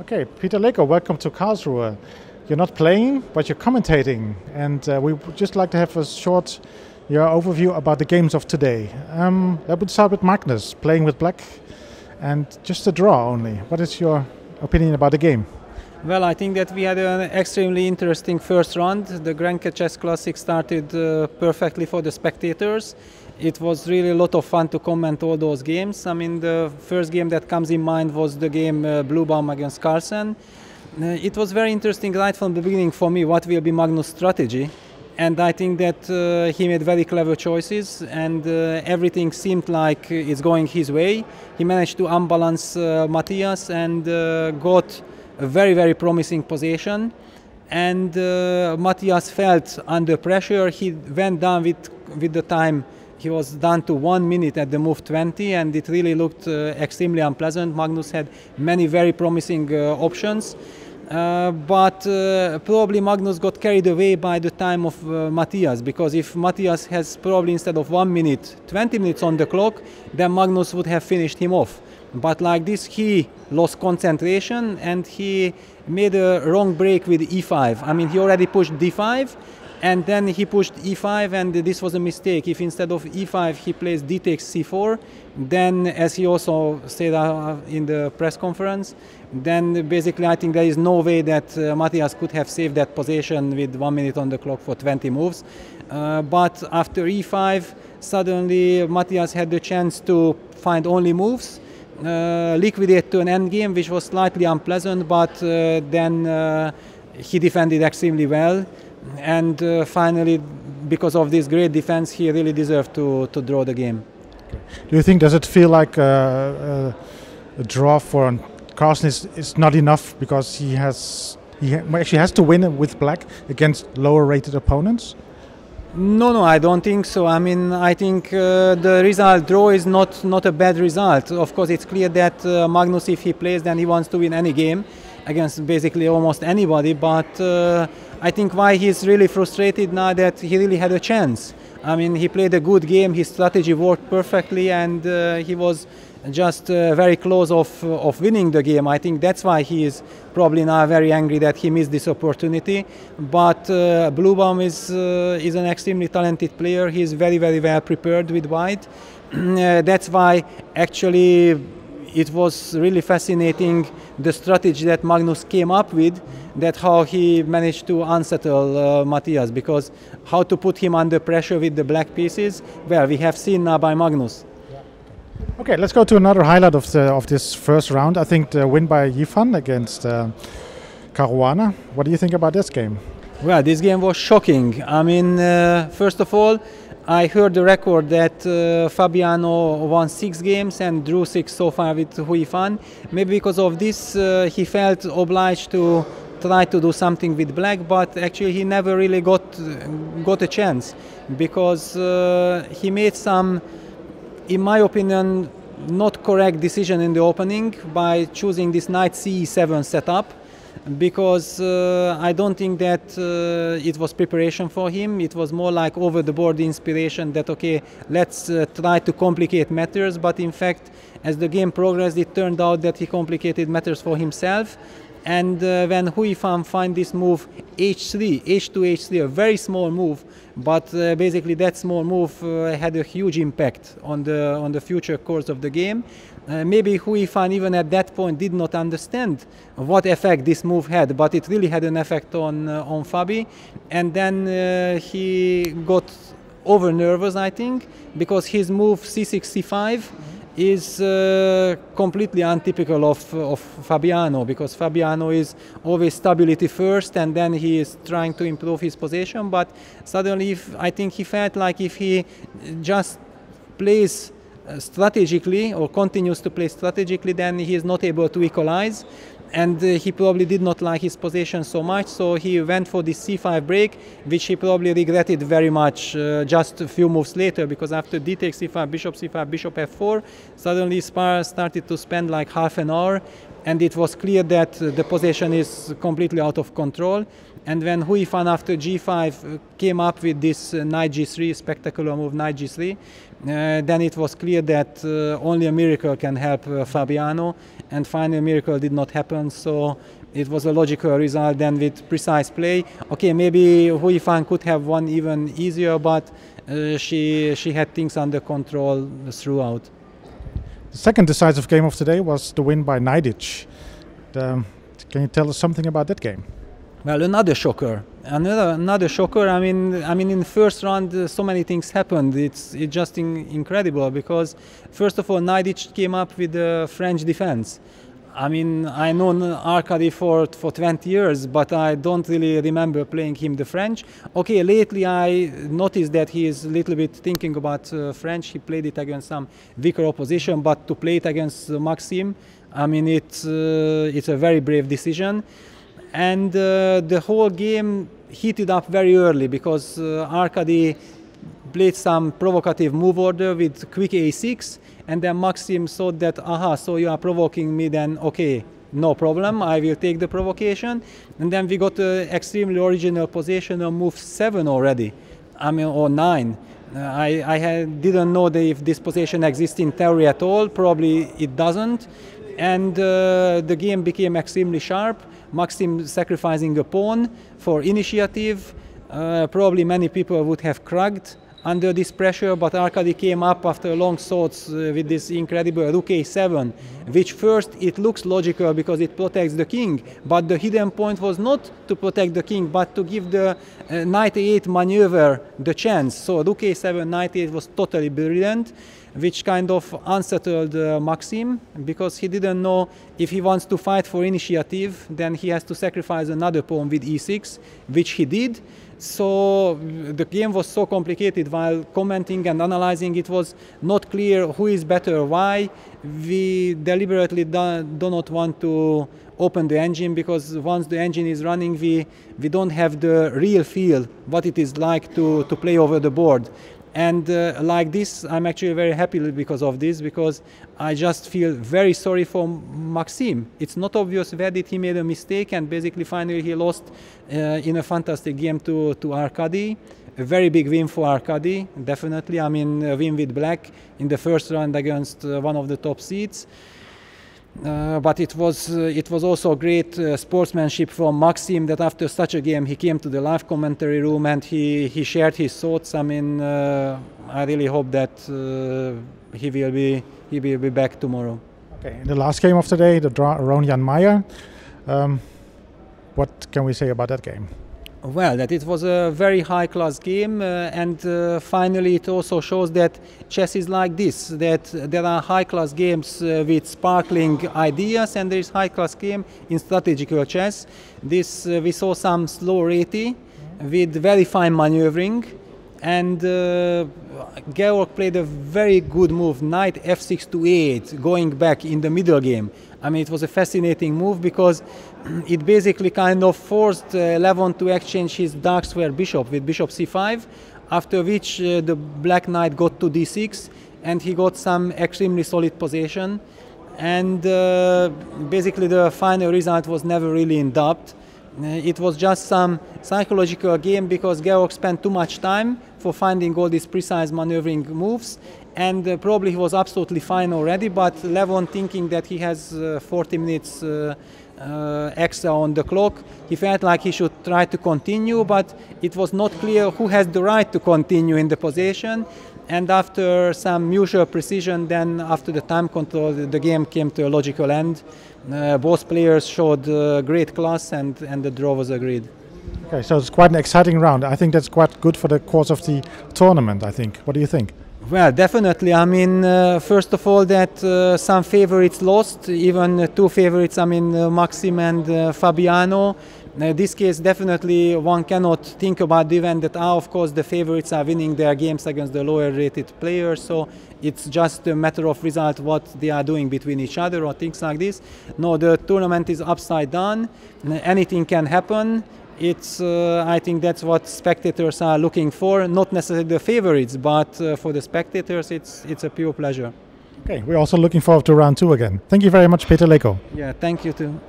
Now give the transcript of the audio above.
Okay, Peter Leko, welcome to Karlsruhe. You're not playing, but you're commentating, and we would just like to have a short overview about the games of today. That would start with Magnus, playing with black, and just a draw only. What is your opinion about the game? Well, I think that we had an extremely interesting first round. The GRENKE Chess Classic started perfectly for the spectators. It was really a lot of fun to comment all those games. I mean, the first game that comes in mind was the game Bluebaum against Carlsen. It was very interesting right from the beginning for me what will be Magnus' strategy. And I think that he made very clever choices, and everything seemed like it's going his way. He managed to unbalance Matthias and got a very, very promising position. And Matthias felt under pressure. He went down with the time. He was down to 1 minute at the move 20, and it really looked extremely unpleasant. Magnus had many very promising options. But probably Magnus got carried away by the time of Matthias, because if Matthias has probably instead of 1 minute, 20 minutes on the clock, then Magnus would have finished him off. But like this, he lost concentration and he made a wrong break with e5. I mean, he already pushed d5, and then he pushed e5, and this was a mistake. If instead of e5 he plays d takes c4, then, as he also said in the press conference, then basically I think there is no way that Matthias could have saved that position with 1 minute on the clock for 20 moves. But after e5, suddenly Matthias had the chance to find only moves, liquidate to an endgame, which was slightly unpleasant, but then he defended extremely well. And finally, because of this great defense, he really deserved to draw the game. Do you think, does it feel like a draw for Carlsen is not enough because he actually has to win with black against lower rated opponents? No, I don't think so. I mean, I think the result draw is not a bad result. Of course, it's clear that Magnus, if he plays, then he wants to win any game against basically almost anybody. But I think why he's really frustrated now that he really had a chance. I mean, he played a good game, his strategy worked perfectly, and he was just very close of winning the game. I think that's why he is probably now very angry that he missed this opportunity. But Bluebaum is an extremely talented player. He's very, very well prepared with white. That's why actually it was really fascinating, the strategy that Magnus came up with, that how he managed to unsettle Matthias, because how to put him under pressure with the black pieces, well, we have seen now by Magnus. Okay, let's go to another highlight of this first round. I think the win by Hui Fan against Caruana. What do you think about this game? Well, this game was shocking. I mean, first of all, I heard the record that Fabiano won 6 games and drew 6 so far with Hui Fan. Maybe because of this he felt obliged to try to do something with black, but actually he never really got a chance, because he made some, in my opinion, not correct decision in the opening by choosing this knight c7 setup, because I don't think that it was preparation for him. It was more like over-the-board inspiration that, okay, let's try to complicate matters, but in fact, as the game progressed, it turned out that he complicated matters for himself. And when Hui Fan find this move h3, h2, h3, a very small move, but basically that small move had a huge impact on the future course of the game. Maybe Hui Fan even at that point did not understand what effect this move had, but it really had an effect on Fabi. And then he got over nervous, I think, because his move c6, c5 is completely untypical of Fabiano, because Fabiano is always stability first and then he is trying to improve his position. But suddenly I think he felt like if he just plays strategically or continues to play strategically, then he is not able to equalize. And he probably did not like his position so much, so he went for this c5 break, which he probably regretted very much just a few moves later, because after d takes c5, bishop c5, bishop f4, suddenly Spar started to spend like half an hour, and it was clear that the position is completely out of control. And when Hui Fan after g5 came up with this knight g3, spectacular move, knight g3, then it was clear that only a miracle can help Fabiano. and finally miracle did not happen. So it was a logical result then with precise play. Okay, maybe Hui Fan could have won even easier, but she had things under control throughout. The second decisive game of today was the win by Naiditsch. Can you tell us something about that game? Well, another shocker. Another shocker. I mean, in the first round, so many things happened. It's just incredible because, first of all, Naiditsch came up with the French defense. I mean, I know Arkady for 20 years, but I don't really remember playing him the French. Okay, lately I noticed that he is a little bit thinking about French. He played it against some weaker opposition, but to play it against Maxime, I mean, it's a very brave decision. And the whole game heated up very early because Arkady played some provocative move order with quick a6, and then Maxime thought that, aha, so you are provoking me, then okay, no problem, I will take the provocation. And then we got an extremely original position on move 7 already, I mean, or 9. I didn't know if this position exists in theory at all, probably it doesn't. And the game became extremely sharp. Maxime sacrificing a pawn for initiative. Probably many people would have cracked under this pressure, but Arkady came up after long thoughts with this incredible rook a7, which first it looks logical because it protects the king, but the hidden point was not to protect the king, but to give the knight a8 maneuver the chance. So rook a7, knight a8 was totally brilliant, which kind of unsettled Maxime, because he didn't know if he wants to fight for initiative, then he has to sacrifice another pawn with e6, which he did. So the game was so complicated. While commenting and analyzing, it was not clear who is better, why. We deliberately do not want to open the engine, because once the engine is running, we don't have the real feel what it is like to play over the board. And like this, I'm actually very happy because of this, because I just feel very sorry for Maxime. It's not obvious where did he made a mistake, and basically finally he lost in a fantastic game to Arkady. A very big win for Arkady, definitely. I mean, a win with black in the first round against one of the top seeds. But it was also great sportsmanship from Maxime that after such a game he came to the live commentary room and he shared his thoughts. I mean, I really hope that he will be back tomorrow. Okay, in the last game of today, the draw Aronian Meyer. What can we say about that game? Well, that it was a very high-class game, and finally it also shows that chess is like this, that there are high-class games with sparkling ideas, and there is high-class game in strategical chess. This we saw some slow reti with very fine maneuvering, and Georg played a very good move, knight f6 to a8, going back in the middle game. I mean, it was a fascinating move because it basically kind of forced Levon to exchange his dark square bishop with bishop c5, after which the black knight got to d6 and he got some extremely solid position. And basically the final result was never really in doubt. It was just some psychological game because Georg spent too much time for finding all these precise maneuvering moves, and probably he was absolutely fine already, but Levon, thinking that he has 40 minutes extra on the clock, he felt like he should try to continue, but it was not clear who has the right to continue in the position. And after some mutual precision, then after the time control, the game came to a logical end. Both players showed great class, and the draw was agreed. Okay, so it's quite an exciting round. I think that's quite good for the course of the tournament, I think. What do you think? Well, definitely. I mean, first of all, that some favorites lost, even two favorites, I mean, Maxime and Fabiano. In this case, definitely one cannot think about the event that, of course, the favorites are winning their games against the lower rated players, so it's just a matter of result what they are doing between each other or things like this. No, the tournament is upside down, anything can happen. It's, I think that's what spectators are looking for, not necessarily the favorites, but for the spectators it's a pure pleasure. Okay, we're also looking forward to round 2 again. Thank you very much, Peter Leko. Yeah, thank you too.